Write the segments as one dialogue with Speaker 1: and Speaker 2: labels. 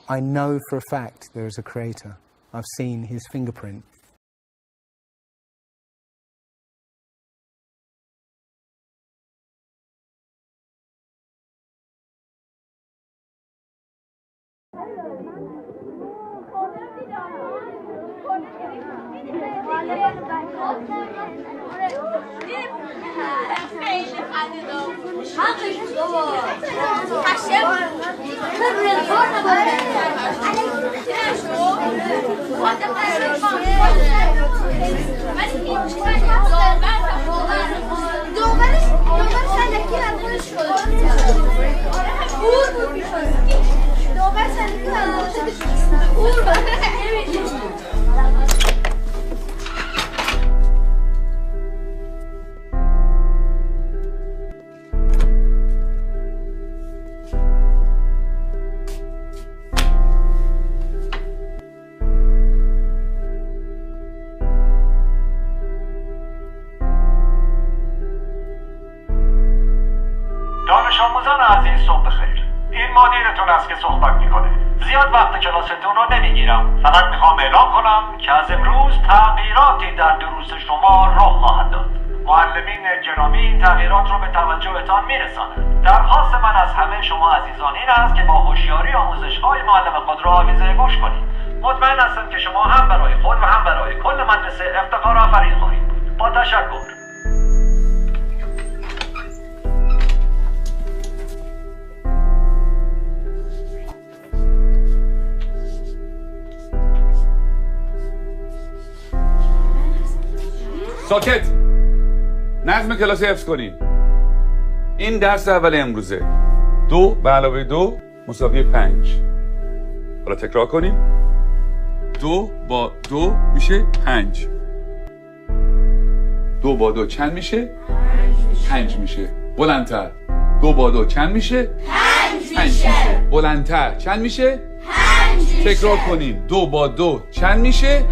Speaker 1: I know for a fact there is a creator. I've seen his fingerprint.
Speaker 2: دانش آموزان عزیز صبح بخیر. این مدیرتون است که صحبت میکنه. زیاد وقت کلاستون رو نمیگیرم. فقط میخوام اعلام کنم که از امروز تغییراتی در دروس شما رخ خواهد داد. معلمین گرامی این تغییرات رو به توجهتان میرسانند. درخواست من از همه شما عزیزان این است که با هوشیاری آموزش‌های معلم خود را آویزه گوش کنید. مطمئن هستم که شما هم برای خود و هم برای کل مدرسه افتخار آفرین خواهید بود. با تشکر.
Speaker 3: ساکت. نظم کلاس حفظ کنین. این درس اول امروزه. 2 به علاوه 2 مساوی 5. حالا تکرار کنیم. 2 با 2 میشه 5. 2 با 2 چند میشه؟ 5 میشه. بلندتر. 2 با 2 چند میشه؟
Speaker 4: 5 میشه.
Speaker 3: بلندتر. چند میشه؟
Speaker 4: 5 میشه.
Speaker 3: تکرار کنیم. 2 با 2 چند میشه؟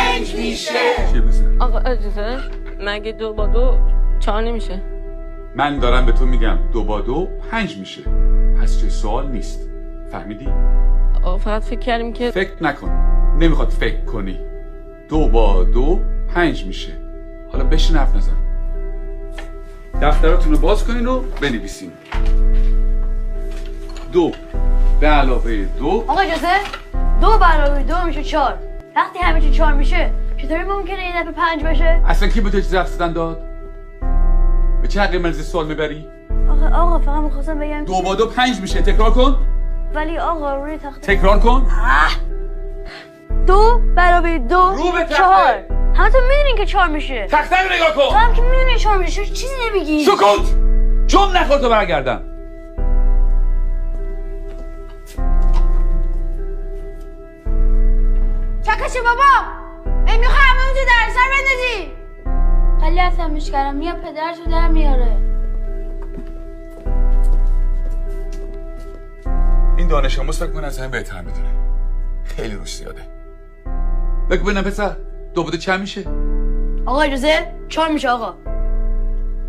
Speaker 4: 5 میشه.
Speaker 3: چیه مثل؟
Speaker 5: آقا اجازه مگه 2 با 2 4 نمیشه؟
Speaker 3: من دارم به تو میگم 2 با 2 5 میشه. پس چه سوال نیست. فهمیدی؟
Speaker 5: آقا فقط فکر کردیم که
Speaker 3: فکر نکن. نمیخواد فکر کنی. 2 با 2 5 میشه. حالا بشین حرف نزن. دفتراتون رو باز کنین و بنویسین. 2 به علاوه 2.
Speaker 6: آقا اجازه 2 به علاوه 2 میشه 4. وقتی همه چی 4 میشه چطوری ممکنه این دفعه 5 بشه؟
Speaker 3: اصلا کی به تو چیزی رفتن داد؟ به چه حقی مرزی سوال میبری؟
Speaker 6: آقا فقط میخواستم بگم
Speaker 3: 2 با 2 5 میشه. تکرار کن.
Speaker 6: ولی آقا روی تخته
Speaker 3: تکرار کن.
Speaker 6: 2 به علاوه 2
Speaker 3: رو به تخته.
Speaker 6: 4. همتون میدونین که 4 میشه.
Speaker 3: تخته رو نگاه
Speaker 6: تو
Speaker 3: کن.
Speaker 6: هم که میدونین 4 میشه چیزی نمیگی.
Speaker 3: سکوت. چون نخور تو برگردم.
Speaker 4: چکشه بابا. میخوای همه تو در سر بندازی. خیلی عصبیش کردم. میاد پدرشو در میاره.
Speaker 3: این دانش آموز فکر کنه از همه بهتر میدونه. خیلی روش زیاده. بگو ببینم پسر 2 با 2 چند میشه؟
Speaker 6: آقا اجازه 4 میشه آقا.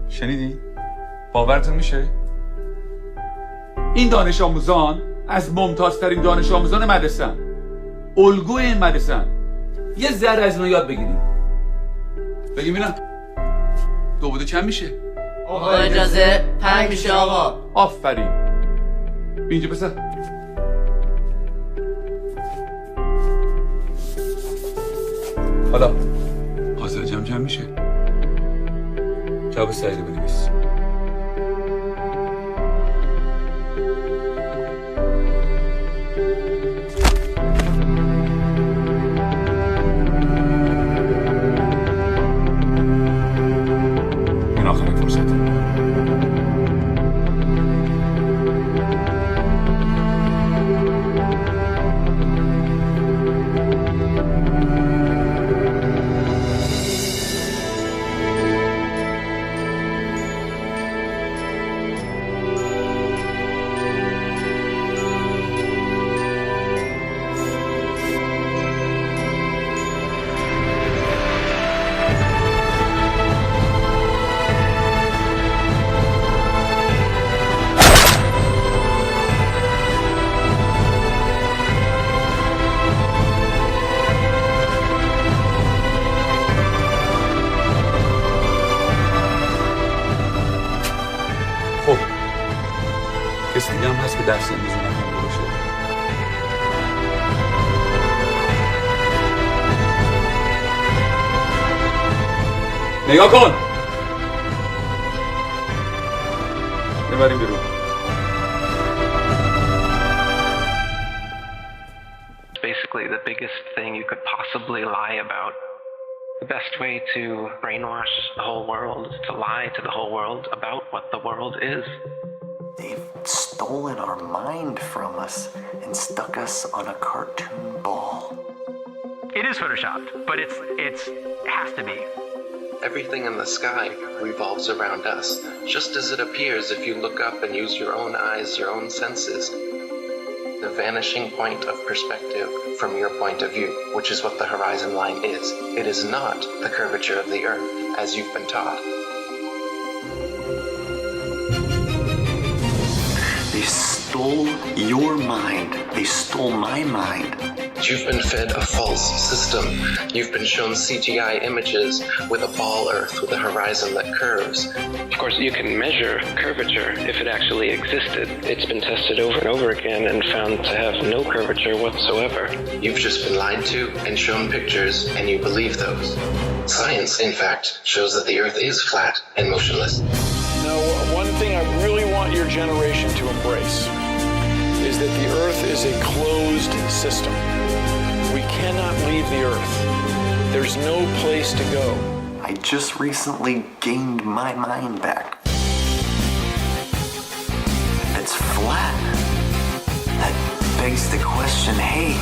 Speaker 3: شنیدی؟ باورتون میشه؟ این دانش آموزان از ممتازترین دانش آموزان مدرسه‌ن. الگوی این مدرسه‌ن. یه ذره از اینا یاد بگیریم. بگیم ببینم 2 با 2 چند میشه؟
Speaker 7: آقا اجازه 5 میشه آقا.
Speaker 3: آفرین. اینجا پسر. حالا حاضر جمع چند میشه؟ جواب سعیدو بنویس. این آخرین فرصت. دست امروز نکنده باشه. نگاه کن. ببریم بیرون.
Speaker 8: Basically the biggest thing you could possibly lie about. The best way to brainwash the whole world is to lie to the whole world about what the world is.
Speaker 9: They've stolen our mind from us and stuck us on a cartoon ball.
Speaker 2: It is photoshopped, but it has to be.
Speaker 8: Everything in the sky revolves around us, just as it appears if you look up and use your own eyes, your own senses. The vanishing point of perspective from your point of view, which is what the horizon line is. It is not the curvature of the earth, as you've been taught.
Speaker 9: They stole your mind. They stole my mind.
Speaker 8: You've been fed a false system. You've been shown CGI images with a ball earth with a horizon that curves. Of course, you can measure curvature if it actually existed. It's been tested over and over again and found to have no curvature whatsoever. You've just been lied to and shown pictures, and you believe those. Science, in fact, shows that the earth is flat and motionless.
Speaker 10: Now, one thing I really want your generation to embrace is that the earth is a closed system. We cannot leave the earth. There's no place to go.
Speaker 9: I just recently gained my mind back. It's flat. That begs the question, hey,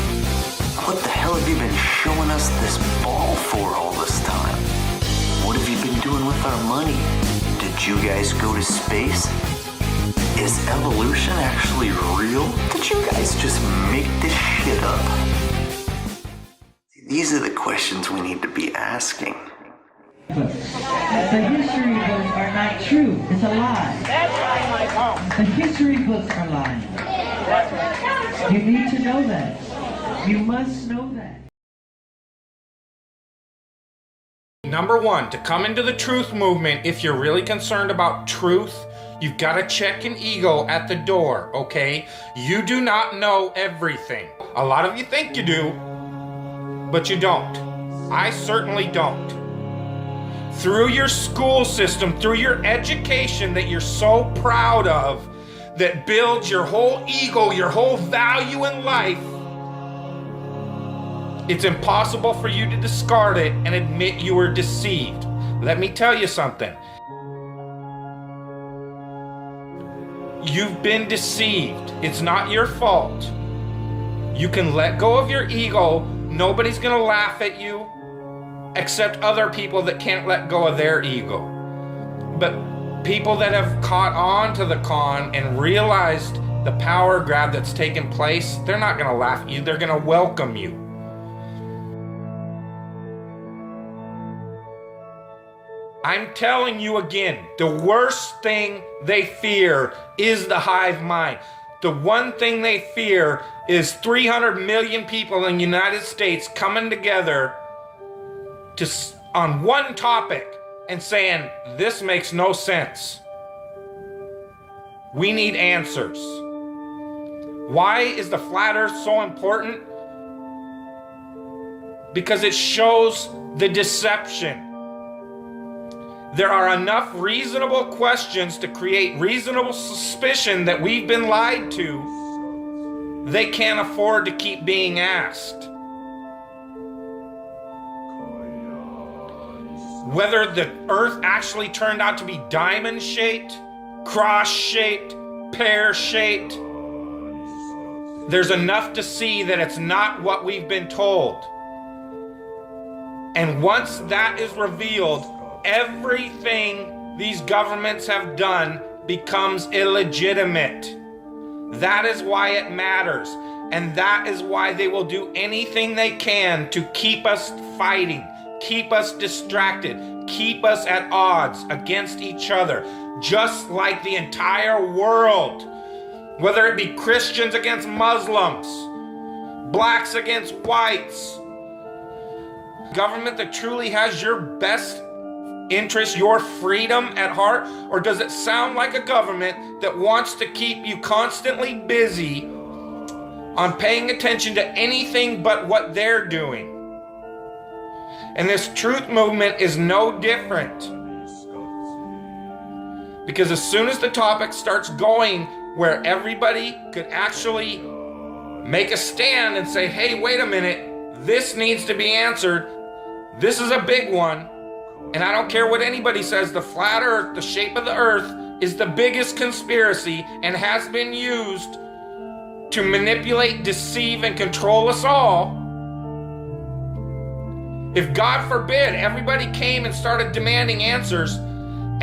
Speaker 9: what the hell have you been showing us this ball for all this time? What have you been doing with our money? Did you guys go to space? Is evolution actually real? Did you guys just make this shit up? These are the questions we need to be asking.
Speaker 11: The history books are not true. It's a lie.
Speaker 7: That's right, Michael.
Speaker 11: The history books are lying. You need to know that. You must know that.
Speaker 12: Number one, to come into the truth movement, if you're really concerned about truth, you've got to check an ego at the door, okay? You do not know everything. A lot of you think you do, but you don't. I certainly don't. Through your school system, through your education that you're so proud of, that builds your whole ego, your whole value in life, it's impossible for you to discard it and admit you were deceived. Let me tell you something. You've been deceived. It's not your fault. You can let go of your ego. Nobody's gonna laugh at you except other people that can't let go of their ego. But people that have caught on to the con and realized the power grab that's taken place, they're not gonna laugh at you. They're gonna welcome you. I'm telling you again, the worst thing they fear is the hive mind. The one thing they fear is 300 million people in the United States coming together on one topic and saying, this makes no sense. We need answers. Why is the flat earth so important? Because it shows the deception. There are enough reasonable questions to create reasonable suspicion that we've been lied to. They can't afford to keep being asked. Whether the earth actually turned out to be diamond-shaped, cross-shaped, pear-shaped, there's enough to see that it's not what we've been told. And once that is revealed, everything these governments have done becomes illegitimate. That is why it matters. And that is why they will do anything they can to keep us fighting, keep us distracted, keep us at odds against each other, just like the entire world. Whether it be Christians against Muslims, blacks against whites. Government that truly has your best interest, your freedom at heart? Or does it sound like a government that wants to keep you constantly busy on paying attention to anything but what they're doing? And this truth movement is no different. Because as soon as the topic starts going where everybody could actually make a stand and say, hey, wait a minute, this needs to be answered. This is a big one. And I don't care what anybody says, the flat earth, the shape of the earth, is the biggest conspiracy and has been used to manipulate, deceive, and control us all. If God forbid everybody came and started demanding answers,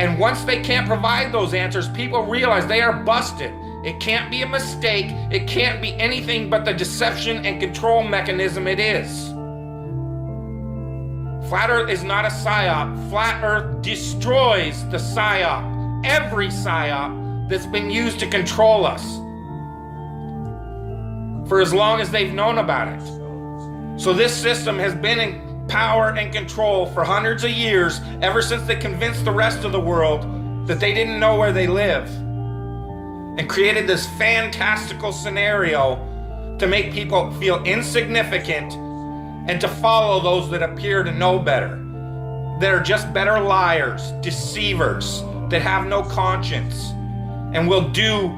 Speaker 12: and once they can't provide those answers, people realize they are busted. It can't be a mistake. It can't be anything but the deception and control mechanism it is. Flat Earth is not a psyop. Flat Earth destroys the psyop. Every psyop that's been used to control us for as long as they've known about it. So this system has been in power and control for hundreds of years, ever since they convinced the rest of the world that they didn't know where they live, and created this fantastical scenario to make people feel insignificant and to follow those that appear to know better, that are just better liars, deceivers, that have no conscience, and will do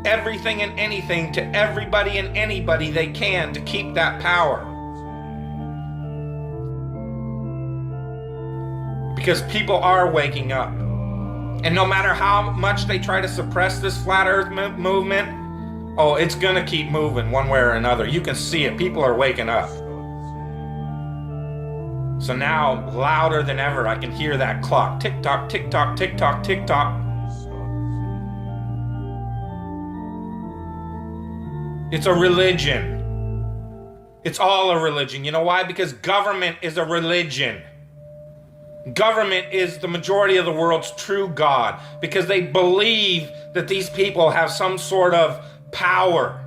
Speaker 12: everything and anything to everybody and anybody they can to keep that power. Because people are waking up. And no matter how much they try to suppress this flat earth movement, oh, it's gonna keep moving one way or another. You can see it, people are waking up. So now, louder than ever, I can hear that clock. Tick tock, tick tock, tick tock, tick tock. It's a religion. It's all a religion. You know why? Because government is a religion. Government is the majority of the world's true God, because they believe that these people have some sort of power,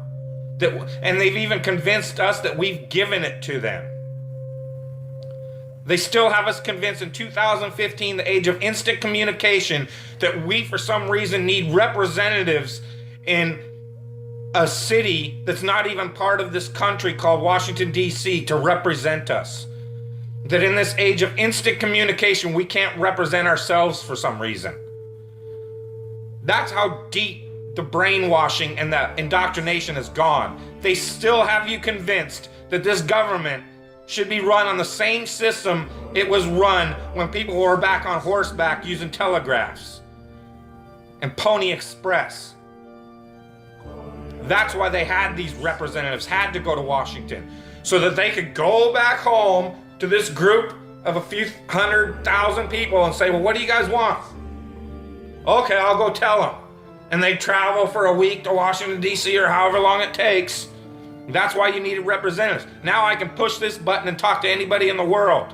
Speaker 12: and they've even convinced us that we've given it to them. They still have us convinced in 2015, the age of instant communication, that we for some reason need representatives in a city that's not even part of this country called Washington, D.C. to represent us. That in this age of instant communication, we can't represent ourselves for some reason. That's how deep the brainwashing and the indoctrination has gone. They still have you convinced that this government should be run on the same system it was run when people were back on horseback using telegraphs and Pony Express. That's why they had these representatives, had to go to Washington, so that they could go back home to this group of a few 100,000 people and say, well, what do you guys want? Okay, I'll go tell them. And they travel for a week to Washington, D.C. or however long it takes. That's why you needed representatives. Now I can push this button and talk to anybody in the world.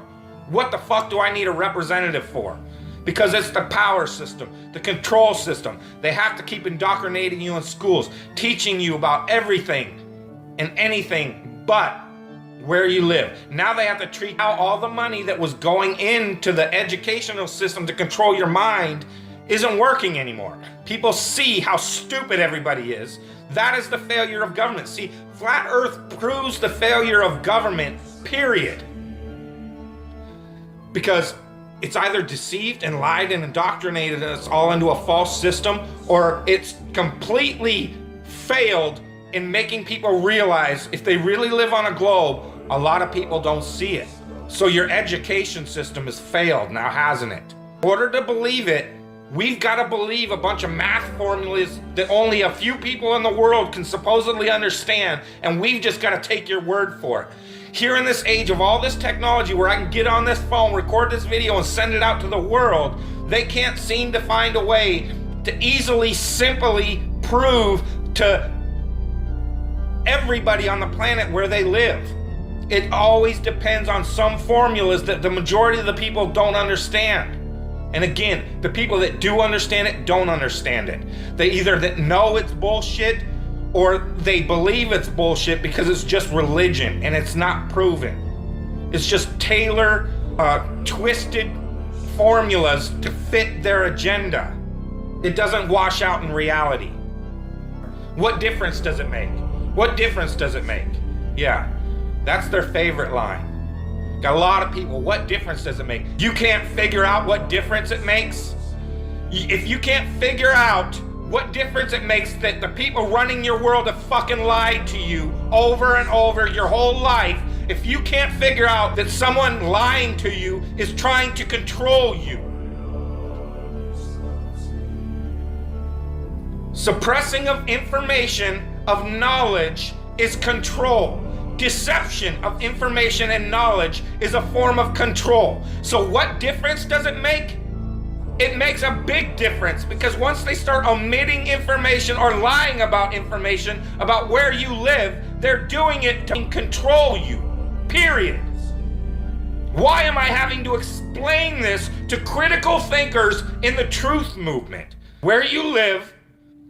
Speaker 12: What the fuck do I need a representative for? Because it's the power system, the control system. They have to keep indoctrinating you in schools, teaching you about everything and anything but where you live. Now they have to treat out all the money that was going into the educational system to control your mind isn't working anymore. People see how stupid everybody is. That is the failure of government. See, Flat Earth proves the failure of government, period. Because it's either deceived and lied and indoctrinated us all into a false system, or it's completely failed in making people realize if they really live on a globe, a lot of people don't see it. So your education system has failed now, hasn't it? In order to believe it, we've got to believe a bunch of math formulas that only a few people in the world can supposedly understand, and we've just got to take your word for it. Here in this age of all this technology where I can get on this phone, record this video, and send it out to the world, they can't seem to find a way to easily, simply prove to everybody on the planet where they live. It always depends on some formulas that the majority of the people don't understand. And again, the people that do understand it don't understand it. They either that know it's bullshit or they believe it's bullshit because it's just religion and it's not proven. It's just twisted formulas to fit their agenda. It doesn't wash out in reality. What difference does it make? What difference does it make? Yeah, that's their favorite line. Got a lot of people, what difference does it make? You can't figure out what difference it makes? If you can't figure out what difference it makes that the people running your world have fucking lied to you over and over your whole life, if you can't figure out that someone lying to you is trying to control you, suppressing of information, of knowledge, is control. Deception of information and knowledge is a form of control. So what difference does it make? It makes a big difference, because once they start omitting information or lying about information about where you live, they're doing it to control you. Period. Why am I having to explain this to critical thinkers in the truth movement? Where you live,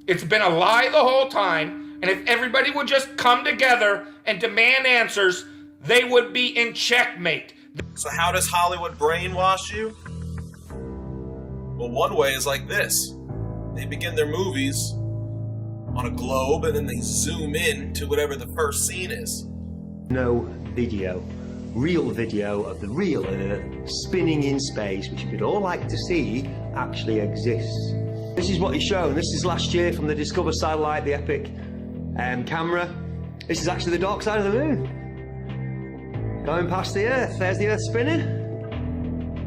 Speaker 12: it's been a lie the whole time, and if everybody would just come together and demand answers, they would be in checkmate.
Speaker 13: So how does Hollywood brainwash you? Well, one way is like this. They begin their movies on a globe and then they zoom in to whatever the first scene is.
Speaker 14: No video, real video of the real Earth spinning in space, which we'd all like to see, actually exists. This is what is shown. This is last year from the Discover satellite, the Epic camera. This is actually the dark side of the moon. Going past the Earth. There's the Earth spinning.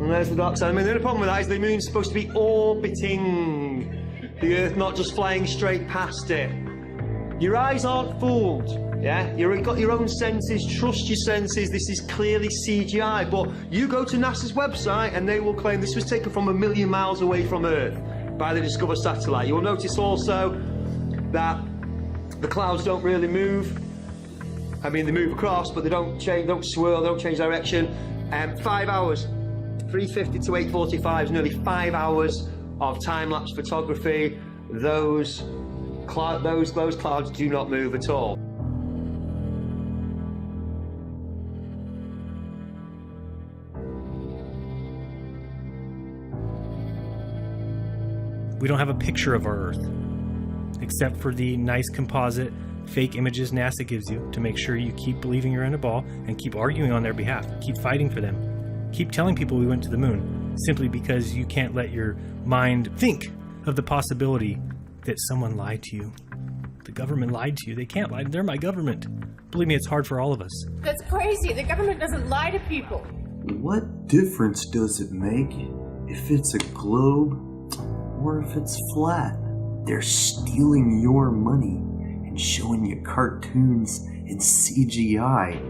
Speaker 14: And there's the dark side. I mean, the only problem with that is the moon's supposed to be orbiting the Earth, not just flying straight past it. Your eyes aren't fooled, yeah? You've got your own senses, trust your senses. This is clearly CGI, but you go to NASA's website and they will claim this was taken from 1 million miles away from Earth by the Discover satellite. You'll notice also that the clouds don't really move. I mean, they move across, but they don't change, don't swirl, they don't change direction. 5 hours. 3:50 to 8:45 is nearly 5 hours of time-lapse photography. Those clouds do not move at all.
Speaker 15: We don't have a picture of our Earth, except for the nice composite fake images NASA gives you to make sure you keep believing you're in a ball and keep arguing on their behalf, keep fighting for them. Keep telling people we went to the moon, simply because you can't let your mind think of the possibility that someone lied to you. The government lied to you. They can't lie. They're my government. Believe me, it's hard for all of us.
Speaker 16: That's crazy. The government doesn't lie to people.
Speaker 9: What difference does it make if it's a globe or if it's flat? They're stealing your money and showing you cartoons and CGI.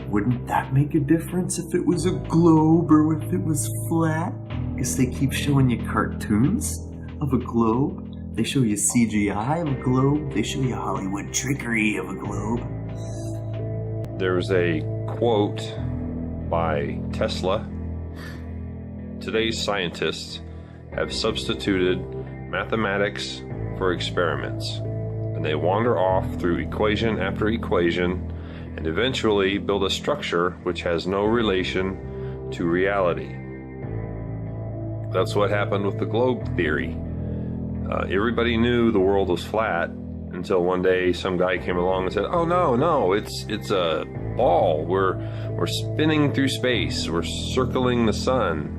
Speaker 9: Wouldn't that make a difference if it was a globe or if it was flat? Because they keep showing you cartoons of a globe. They show you CGI of a globe. They show you Hollywood trickery of a globe.
Speaker 17: There's a quote by Tesla. Today's scientists have substituted mathematics for experiments, and they wander off through equation after equation and eventually build a structure which has no relation to reality. That's what happened with the globe theory. Everybody knew the world was flat until one day some guy came along and said, "Oh no, it's a ball. We're spinning through space. We're circling the sun."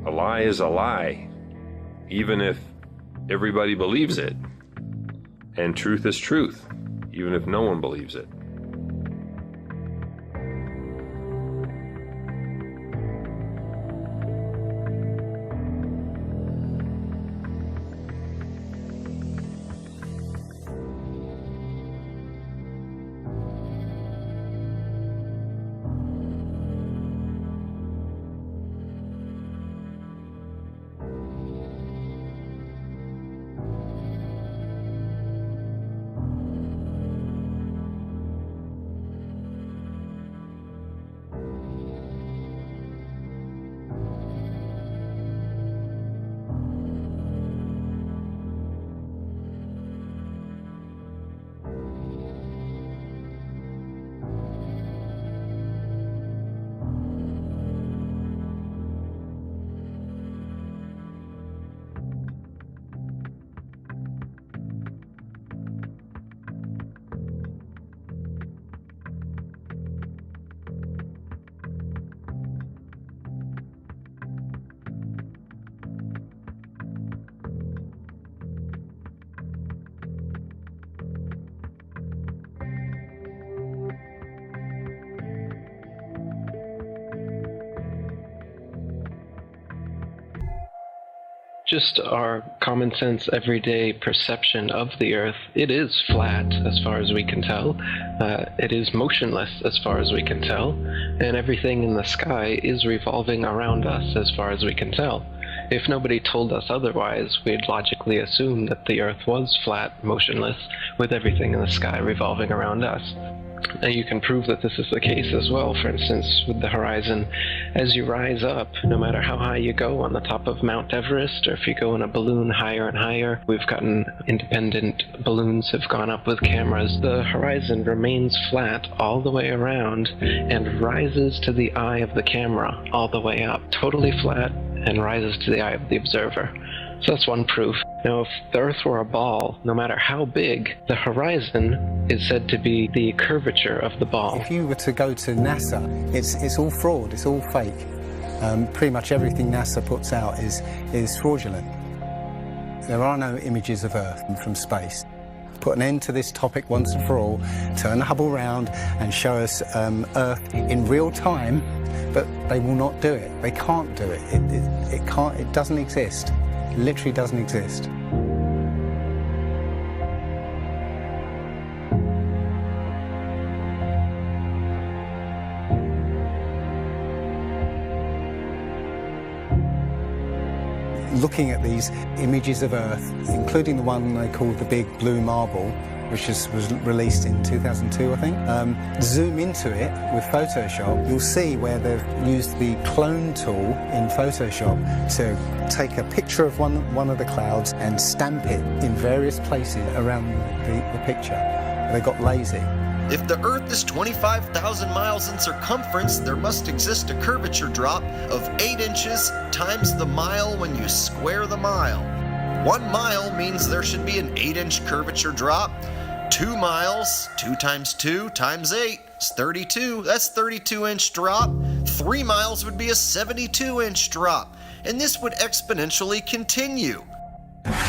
Speaker 17: A lie is a lie, even if everybody believes it. And truth is truth, even if no one believes it.
Speaker 8: just our common sense, everyday perception of the Earth, it is flat as far as we can tell. It is motionless as far as we can tell. And everything in the sky is revolving around us as far as we can tell. If nobody told us otherwise, we'd logically assume that the Earth was flat, motionless, with everything in the sky revolving around us. And you can prove that this is the case as well. For instance, with the horizon, as you rise up, no matter how high you go on the top of Mount Everest, or if you go in a balloon higher and higher, we've gotten independent balloons have gone up with cameras. The horizon remains flat all the way around and rises to the eye of the camera all the way up, totally flat, and rises to the eye of the observer. So that's one proof. Now, if the Earth were a ball, no matter how big, the horizon is said to be the curvature of the ball.
Speaker 1: If you were to go to NASA, it's all fraud, it's all fake. Pretty much everything NASA puts out is fraudulent. There are no images of Earth from space. Put an end to this topic once and for all, turn the Hubble round and show us Earth in real time, but they will not do it. They can't do it. It doesn't exist. It literally doesn't exist. Looking at these images of Earth, including the one they called the Big Blue Marble, which was released in 2002, I think. Zoom into it with Photoshop, you'll see where they've used the clone tool in Photoshop to take a picture of one of the clouds and stamp it in various places around the picture. They got lazy.
Speaker 18: If the Earth is 25,000 miles in circumference, there must exist a curvature drop of 8 inches times the mile when you square the mile. 1 mile means there should be an 8-inch curvature drop. 2 miles, 2 times 2 times 8 is 32. That's 32-inch drop. 3 miles would be a 72-inch drop. And this would exponentially continue.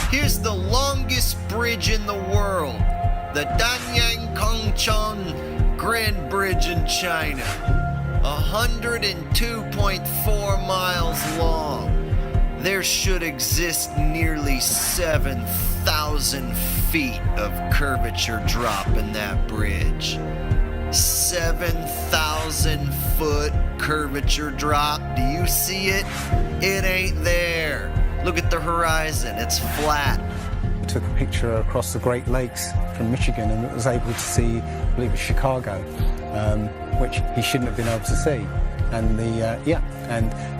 Speaker 18: Here's the longest bridge in the world. The Danyang Kongchon Grand Bridge in China. 102.4 miles long. There should exist nearly 7,000 feet of curvature drop in that bridge. 7,000 foot curvature drop. Do you see it? It ain't there. Look at the horizon. It's flat.
Speaker 1: I took a picture across the Great Lakes from Michigan and was able to see, I believe it was Chicago, which he shouldn't have been able to see. And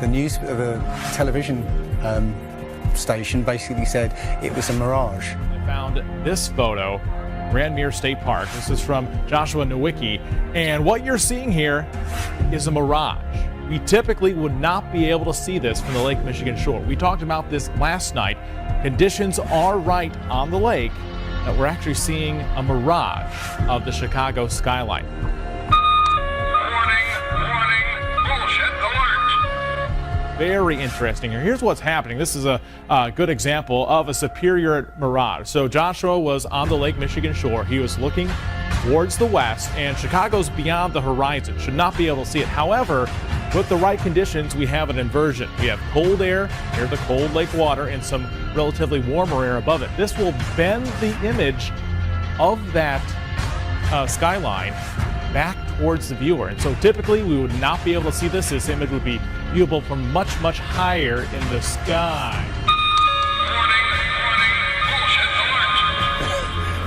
Speaker 1: the news, the television station basically said it was a mirage.
Speaker 19: I found this photo, Grandmere State Park. This is from Joshua Nowicki, and what you're seeing here is a mirage. We typically would not be able to see this from the Lake Michigan shore. We talked about this last night. Conditions are right on the lake that we're actually seeing a mirage of the Chicago skyline. Very interesting here. Here's what's happening. This is a good example of a superior mirage. So Joshua was on the Lake Michigan shore. He was looking towards the west, and Chicago's beyond the horizon. Should not be able to see it. However, with the right conditions, we have an inversion. We have cold air near the cold lake water and some relatively warmer air above it. This will bend the image of that skyline back towards the viewer. And so typically we would not be able to see this. This image would be viewable from much, much higher in the sky.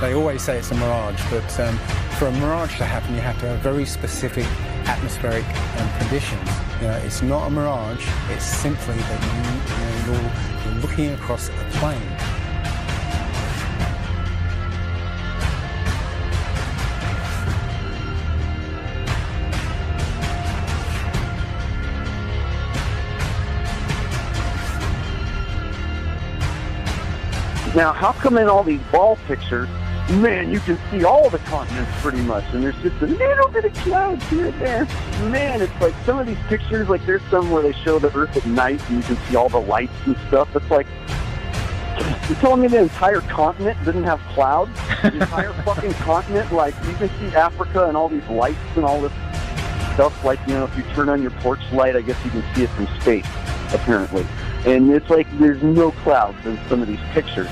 Speaker 1: They always say it's a mirage, but for a mirage to happen, you have to have very specific atmospheric conditions. You know, it's not a mirage, it's simply that you're looking across a plane.
Speaker 20: Now, how come in all these ball pictures, man, you can see all the continents pretty much, and there's just a little bit of clouds here and there. Man, it's like some of these pictures, like there's some where they show the Earth at night and you can see all the lights and stuff. It's like, you're telling me the entire continent didn't have clouds? The entire fucking continent, like you can see Africa and all these lights and all this stuff, like, you know, if you turn on your porch light, I guess you can see it from space, apparently. And it's like there's no clouds in some of these pictures.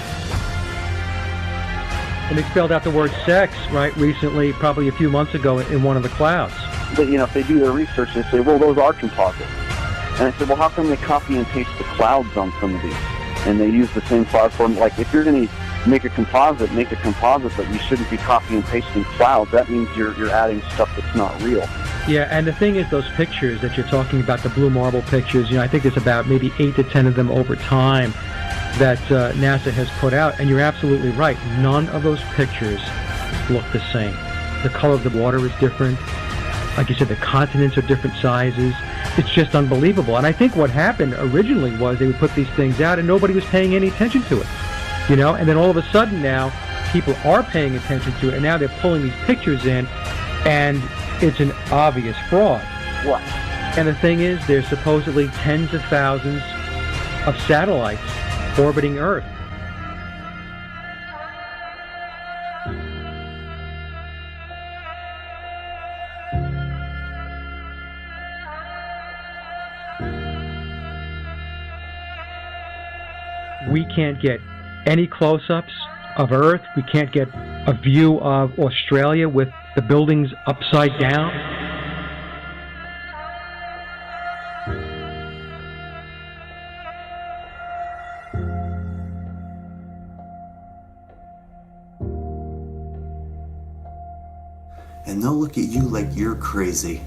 Speaker 21: And they spelled out the word sex, right, recently, probably a few months ago, in one of the clouds.
Speaker 20: But, you know, if they do their research, they say, well, those are composites. And I said, well, how come they copy and paste the clouds on some of these? And they use the same cloud form. Like, if you're going to make a composite, but you shouldn't be copying and pasting clouds. That means you're adding stuff that's not real.
Speaker 21: Yeah, and the thing is, those pictures that you're talking about, the blue marble pictures, you know, I think there's about maybe 8 to 10 of them over time that NASA has put out, and you're absolutely right. None of those pictures look the same. The color of the water is different. Like you said, the continents are different sizes. It's just unbelievable. And I think what happened originally was they would put these things out and nobody was paying any attention to it. You know, and then all of a sudden now people are paying attention to it, and now they're pulling these pictures in, and it's an obvious fraud.
Speaker 20: What?
Speaker 21: And the thing is, there's supposedly tens of thousands of satellites orbiting Earth. We can't get any close-ups of Earth. We can't get a view of Australia with the buildings upside down.
Speaker 22: And they'll look at you like you're crazy.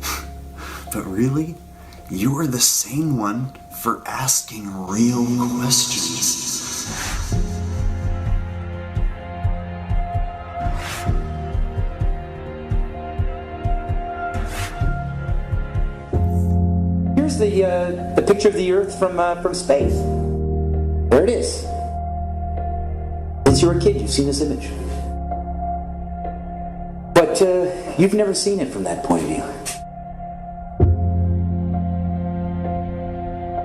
Speaker 22: But really, you're the sane one for asking real questions.
Speaker 23: Here's the picture of the Earth from space. There it is. Since you were a kid, you've seen this image. But you've never seen it from that point of view.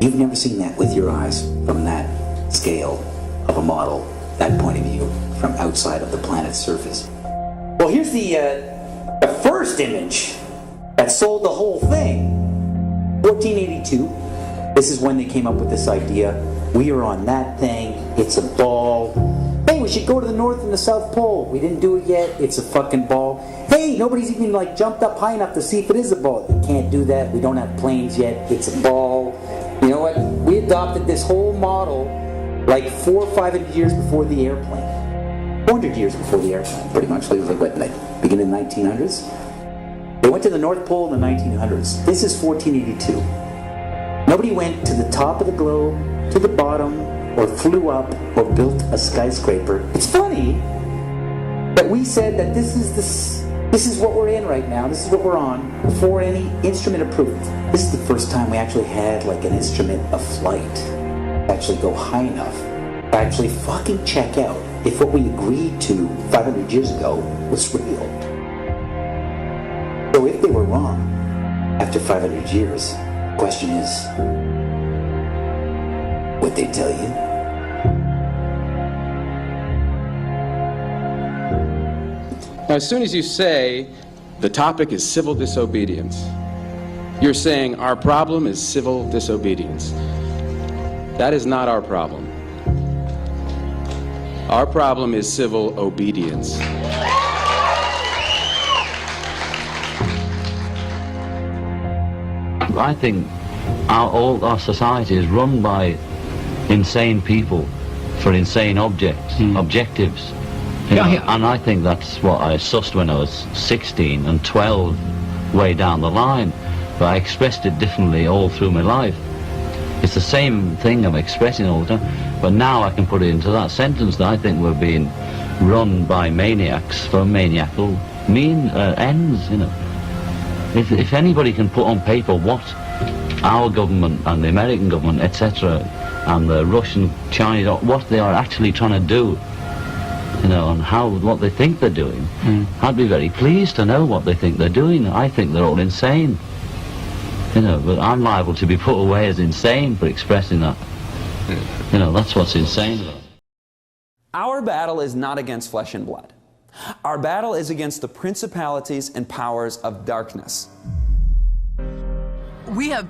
Speaker 23: You've never seen that with your eyes from that scale of a model, that point of view, from outside of the planet's surface. Well, here's the first image that sold the whole thing. 1482. This is when they came up with this idea. We are on that thing. It's a ball. Hey, we should go to the North and the South Pole. We didn't do it yet. It's a fucking ball. Hey, nobody's even like jumped up high enough to see if it is a ball. You can't do that. We don't have planes yet. It's a ball. You know what? We adopted this whole model like 400 or 500 years before the airplane. 400 years before the airplane, pretty much. It was like, what, like beginning of the 1900s? They went to the North Pole in the 1900s. This is 1482. Nobody went to the top of the globe, to the bottom, or flew up, or built a skyscraper. It's funny that we said that this is what we're in right now. This is what we're on before any instrument approved. This is the first time we actually had like an instrument of flight to actually go high enough to actually fucking check out if what we agreed to 500 years ago was real. So if they were wrong after 500 years, the question is, would they tell you?
Speaker 24: Now, as soon as you say the topic is civil disobedience, you're saying our problem is civil disobedience. That is not our problem. Our problem is civil obedience.
Speaker 25: I think all our society is run by insane people for insane objectives. And I think that's what I sussed when I was 16 and 12 way down the line. But I expressed it differently all through my life. It's the same thing I'm expressing all the time, but now I can put it into that sentence that I think we're being run by maniacs for maniacal ends, you know. If anybody can put on paper what our government and the American government, etc., and the Russian, Chinese, what they are actually trying to do, you know, and what they think they're doing, I'd be very pleased to know what they think they're doing. I think they're all insane, you know, but I'm liable to be put away as insane for expressing that. You know, that's what's insane about it.
Speaker 26: Our battle is not against flesh and blood. Our battle is against the principalities and powers of darkness.
Speaker 27: We have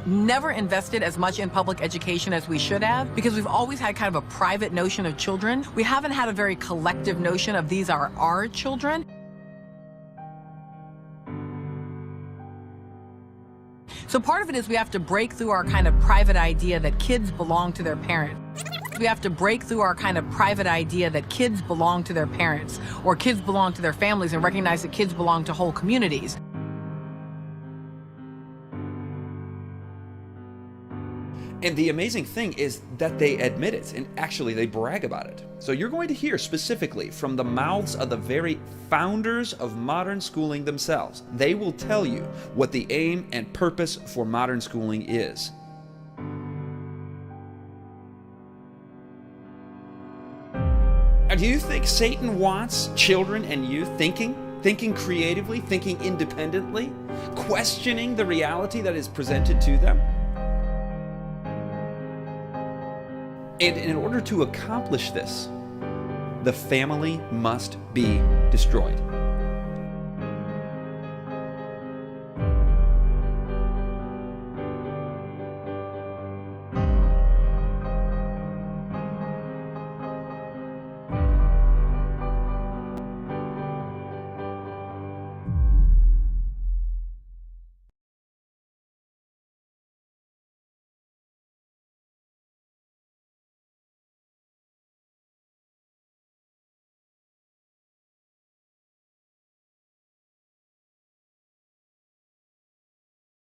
Speaker 2: never invested as much in public education as we should have because we've always had kind of a private notion of children. We haven't had a very collective notion of these are our children. So part of it is we have to break through our kind of private idea that kids belong to their parents. We have to break through our kind of private idea that kids belong to their parents or kids belong to their families and recognize that kids belong to whole communities.
Speaker 3: And the amazing thing is that they admit it, and actually they brag about it. So you're going to hear specifically from the mouths of the very founders of modern schooling themselves. They will tell you what the aim and purpose for modern schooling is. And do you think Satan wants children and youth thinking creatively, thinking independently, questioning the reality that is presented to them? And in order to accomplish this, the family must be destroyed.